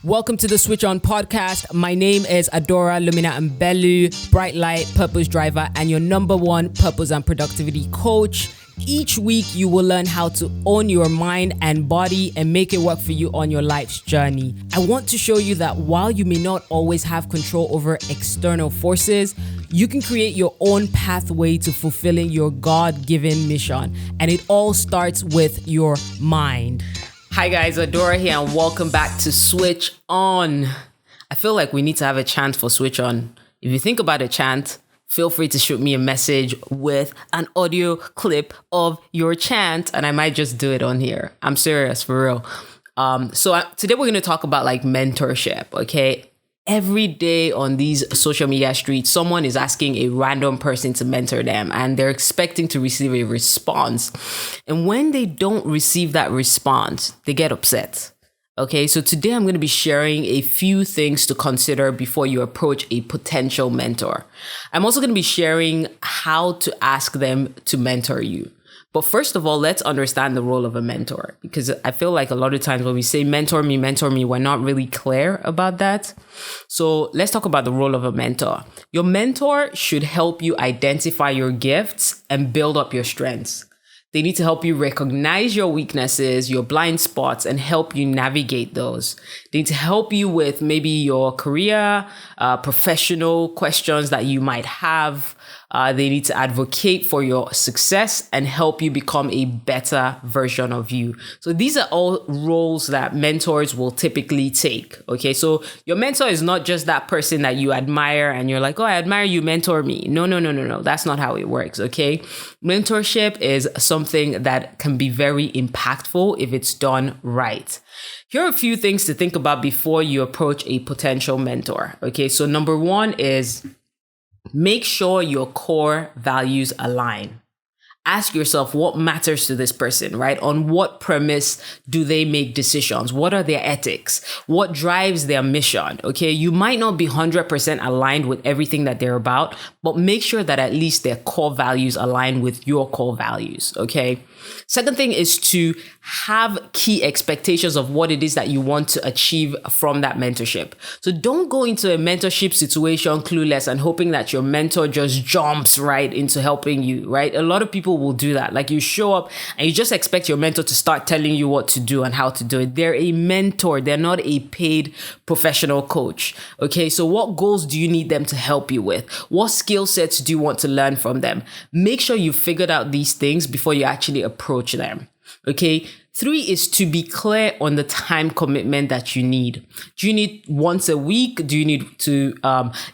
Welcome to the Switch On podcast. My name is Adora Lumina Mbelu, Bright Light Purpose Driver, and your number one purpose and productivity coach. Each week, you will learn how to own your mind and body and make it work for you on your life's journey. I want to show you that while you may not always have control over external forces, you can create your own pathway to fulfilling your God-given mission. And it all starts with your mind. Hi guys, Adora here and welcome back to Switch On. I feel like we need to have a chant for Switch On. If you think about a chant, feel free to shoot me a message with an audio clip of your chant and I might just do it on here. I'm serious, for real. Today we're going to talk about like mentorship, okay? Every day on these social media streets, someone is asking a random person to mentor them and they're expecting to receive a response. And when they don't receive that response, they get upset. Okay, so today I'm going to be sharing a few things to consider before you approach a potential mentor. I'm also going to be sharing how to ask them to mentor you. But first of all, let's understand the role of a mentor, because I feel like a lot of times when we say mentor me, we're not really clear about that. So let's talk about the role of a mentor. Your mentor should help you identify your gifts and build up your strengths. They need to help you recognize your weaknesses, your blind spots, and help you navigate those. They need to help you with maybe your career, professional questions that you might have. They need to advocate for your success and help you become a better version of you. So these are all roles that mentors will typically take. Okay, so your mentor is not just that person that you admire and you're like, oh, I admire you, mentor me. No. That's not how it works. Okay, mentorship is something that can be very impactful if it's done right. Here are a few things to think about before you approach a potential mentor. Okay, so number one is make sure your core values align. Ask yourself what matters to this person, right? On what premise do they make decisions? What are their ethics? What drives their mission? Okay, you might not be 100% aligned with everything that they're about, but make sure that at least their core values align with your core values, okay? Second thing is to have key expectations of what it is that you want to achieve from that mentorship. So don't go into a mentorship situation clueless and hoping that your mentor just jumps right into helping you, right? A lot of people will do that. Like you show up and you just expect your mentor to start telling you what to do and how to do it. They're a mentor. They're not a paid professional coach. Okay, so what goals do you need them to help you with? What skill sets do you want to learn from them? Make sure you've figured out these things before you actually approach them. Okay. 3 is to be clear on the time commitment that you need. Do you need once a week? Do you need to,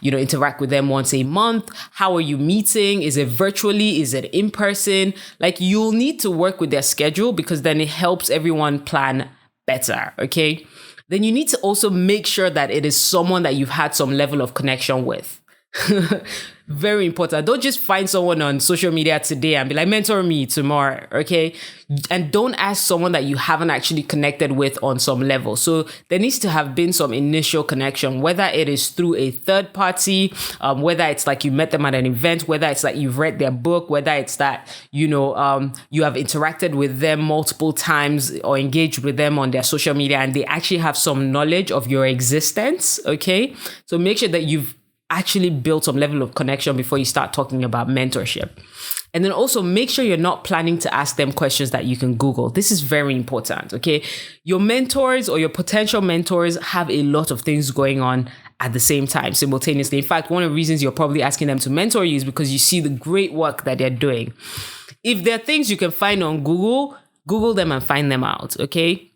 interact with them once a month? How are you meeting? Is it virtually? Is it in person? Like you'll need to work with their schedule because then it helps everyone plan better. Okay. Then you need to also make sure that it is someone that you've had some level of connection with. Very important. Don't just find someone on social media today and be like, mentor me tomorrow, okay? And don't ask someone that you haven't actually connected with on some level. So there needs to have been some initial connection, whether it is through a third party, whether it's like you met them at an event, whether it's like you've read their book, whether it's that, you have interacted with them multiple times or engaged with them on their social media and they actually have some knowledge of your existence, okay? So make sure that you've actually build some level of connection before you start talking about mentorship. And then also make sure you're not planning to ask them questions that you can Google. This is very important, okay? Your mentors or your potential mentors have a lot of things going on at the same time, simultaneously. In fact, one of the reasons you're probably asking them to mentor you is because you see the great work that they're doing. If there are things you can find on Google, Google them and find them out, okay?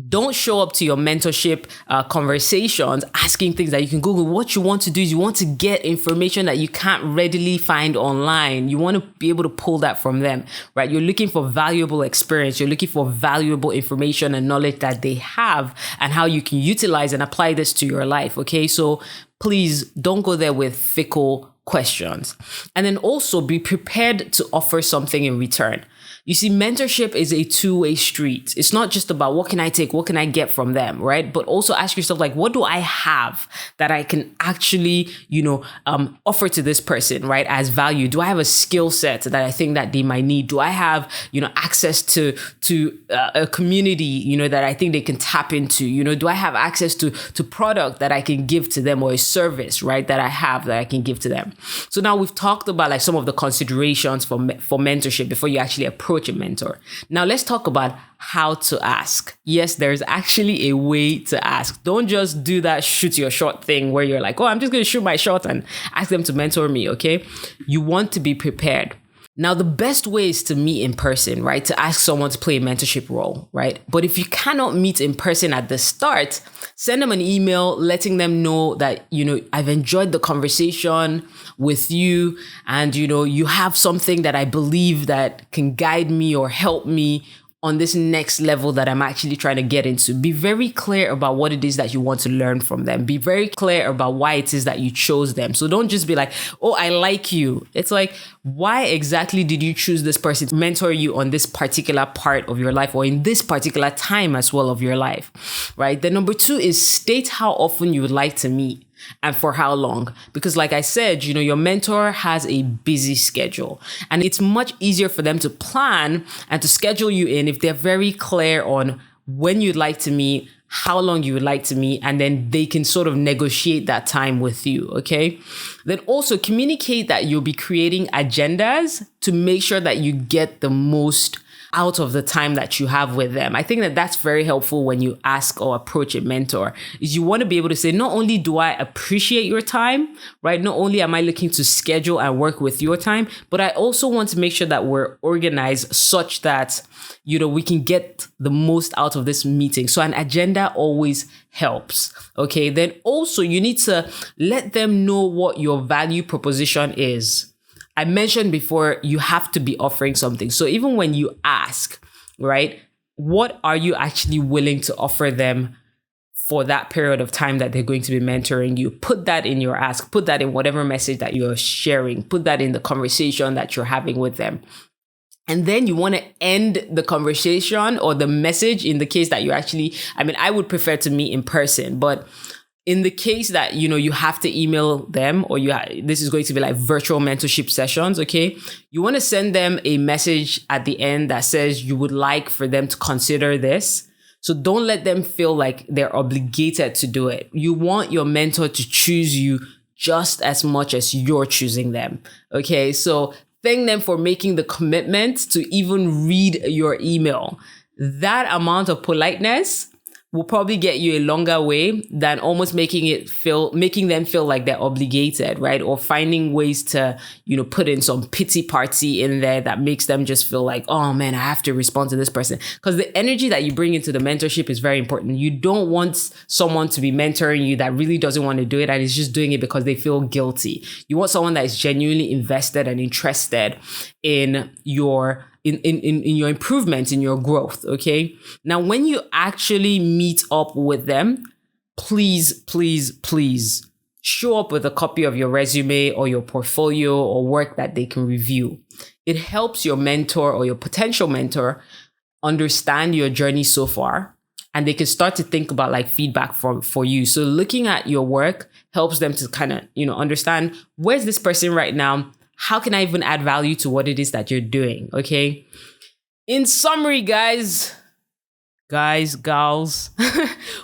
Don't show up to your mentorship conversations asking things that you can Google. What you want to do is you want to get information that you can't readily find online. You want to be able to pull that from them, right? You're looking for valuable experience. You're looking for valuable information and knowledge that they have and how you can utilize and apply this to your life, okay? So please don't go there with fickle questions. And then also be prepared to offer something in return. You see, mentorship is a two-way street. It's not just about what can I take, what can I get from them, right? But also ask yourself, like, what do I have that I can actually, offer to this person, right? As value. Do I have a skill set that I think that they might need? Do I have, access to a community, that I think they can tap into? Do I have access to product that I can give to them, or a service, right, that I have that I can give to them? So now we've talked about like some of the considerations for mentorship before you actually approach a mentor. Now let's talk about how to ask. Yes, there's actually a way to ask. Don't just do that shoot your shot thing where you're like, oh, I'm just going to shoot my shot and ask them to mentor me. Okay. You want to be prepared. Now, the best way is to meet in person, right? To ask someone to play a mentorship role, right? But if you cannot meet in person at the start, send them an email letting them know that, I've enjoyed the conversation with you, and, you have something that I believe that can guide me or help me on this next level that I'm actually trying to get into. Be very clear about what it is that you want to learn from them. Be very clear about why it is that you chose them. So don't just be like, oh, I like you. It's like, why exactly did you choose this person to mentor you on this particular part of your life, or in this particular time as well of your life, right? Then number 2 is state how often you would like to meet and for how long. Because like I said, your mentor has a busy schedule, and it's much easier for them to plan and to schedule you in if they're very clear on when you'd like to meet, how long you would like to meet, and then they can sort of negotiate that time with you, okay? Then also communicate that you'll be creating agendas to make sure that you get the most out of the time that you have with them. I think that that's very helpful when you ask or approach a mentor, is you want to be able to say, not only do I appreciate your time, right? Not only am I looking to schedule and work with your time, but I also want to make sure that we're organized such that, we can get the most out of this meeting. So an agenda always helps. Okay. Then also you need to let them know what your value proposition is. I mentioned before, you have to be offering something. So even when you ask, right, what are you actually willing to offer them for that period of time that they're going to be mentoring you? Put that in your ask, put that in whatever message that you're sharing, put that in the conversation that you're having with them. And then you want to end the conversation or the message in the case that you actually, I would prefer to meet in person, but in the case that, you have to email them, or this is going to be like virtual mentorship sessions, okay? You want to send them a message at the end that says you would like for them to consider this. So don't let them feel like they're obligated to do it. You want your mentor to choose you just as much as you're choosing them, okay? So thank them for making the commitment to even read your email. That amount of politeness will probably get you a longer way than almost making them feel like they're obligated, right? Or finding ways to, put in some pity party in there that makes them just feel like, oh man, I have to respond to this person. Because the energy that you bring into the mentorship is very important. You don't want someone to be mentoring you that really doesn't want to do it and is just doing it because they feel guilty. You want someone that is genuinely invested and interested in your your improvements, in your growth, okay? Now, when you actually meet up with them, please show up with a copy of your resume or your portfolio or work that they can review. It helps your mentor or your potential mentor understand your journey so far, and they can start to think about like feedback for you. So looking at your work helps them to kind of, understand, where's this person right now? How can I even add value to what it is that you're doing? Okay. In summary, guys, gals,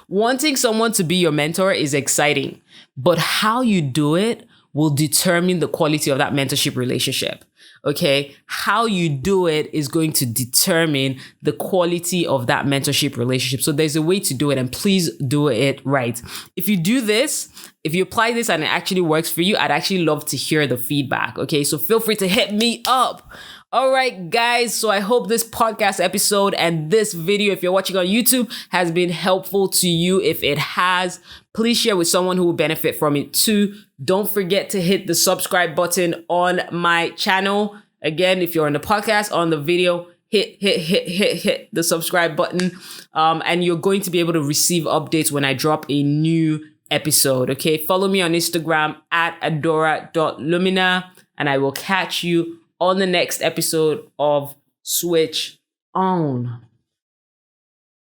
wanting someone to be your mentor is exciting, but how you do it will determine the quality of that mentorship relationship. Okay. How you do it is going to determine the quality of that mentorship relationship. So there's a way to do it, and please do it right. If you do this, if you apply this and it actually works for you, I'd actually love to hear the feedback. Okay. So feel free to hit me up. All right, guys. So I hope this podcast episode and this video, if you're watching on YouTube, has been helpful to you. If it has, please share with someone who will benefit from it too. Don't forget to hit the subscribe button on my channel. Again, if you're on the podcast, on the video, hit the subscribe button. And you're going to be able to receive updates when I drop a new episode. Okay. Follow me on Instagram at adora.lumina, and I will catch you on the next episode of switch on.